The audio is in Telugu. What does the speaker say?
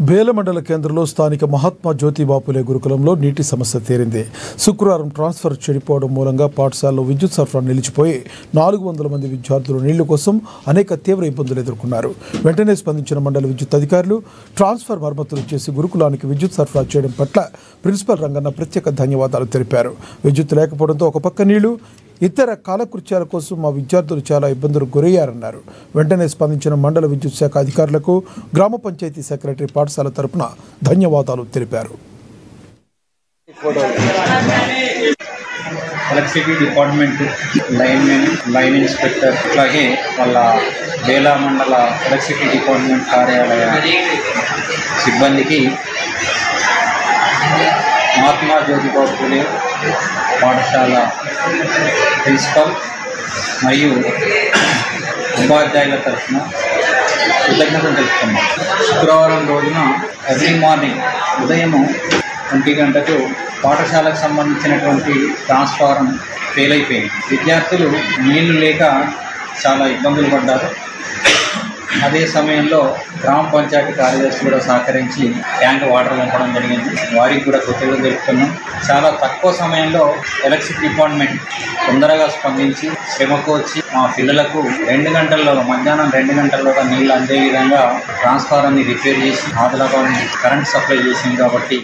బేల మండల కేంద్రంలో స్థానిక మహాత్మా జ్యోతిబా ఫులే గురుకులంలో నీటి సమస్య తీరింది. శుక్రవారం ట్రాన్స్ఫర్ చెడిపోవడం మూలంగా పాఠశాలలో విద్యుత్ సరఫరా నిలిచిపోయి 400 మంది విద్యార్థులు నీళ్ల కోసం అనేక తీవ్ర ఇబ్బందులు ఎదుర్కొన్నారు. వెంటనే స్పందించిన మండల విద్యుత్ అధికారులు ట్రాన్స్ఫర్ మరమ్మతులు చేసి గురుకులానికి విద్యుత్ సరఫరా చేయడం పట్ల ప్రిన్సిపల్ రంగన్న ప్రత్యేక ధన్యవాదాలు తెలిపారు. విద్యుత్ లేకపోవడంతో ఒక పక్క నీళ్లు, ఇతర కాలకృత్యాల కోసం మా విద్యార్థులు చాలా ఇబ్బందులకు గురయ్యారన్నారు. వెంటనే స్పందించిన మండల విద్యుత్ శాఖ అధికారులకు గ్రామ పంచాయతీ సెక్రటరీ పాఠశాల తరపున ధన్యవాదాలు తెలిపారు. ఎలక్ట్రిసిటీ డిపార్ట్మెంట్ లైన్ ఇన్స్పెక్టర్ అలాగే వాళ్ళ బేలా మండల ఎలక్ట్రిసిటీ డిపార్ట్మెంట్ కార్యాలయ సిబ్బందికి మహాత్మా జ్యోతిబా ఫులే పాఠశాల ప్రిన్సిపల్ మరియు ఉపాధ్యాయుల తరఫున కృతజ్ఞతలు తెలుపుతున్నాం. శుక్రవారం రోజున ఎర్లీ మార్నింగ్ ఉదయం 1 గంటకు పాఠశాలకు సంబంధించినటువంటి ట్రాన్స్ఫారం ఫెయిల్ అయిపోయింది. విద్యార్థులు నీళ్లు లేక చాలా ఇబ్బందులు పడ్డారు. అదే సమయంలో గ్రామ పంచాయతీ కార్యదర్శి కూడా సహకరించి ట్యాంక్ వాటర్ పంపడం జరిగింది. వారికి కూడా కృతజ్ఞతలు తెలుపుతున్నాం. చాలా తక్కువ సమయంలో ఎలక్ట్రిసిటీ డిపార్ట్మెంట్ తొందరగా స్పందించి శ్రమకు వచ్చి మా పిల్లలకు మధ్యాహ్నం 2 గంటల్లోగా నీళ్ళు అందే విధంగా ట్రాన్స్ఫారాన్ని రిపేర్ చేసి ఆదిలాబాద్ కరెంట్ సప్లై చేసింది. కాబట్టి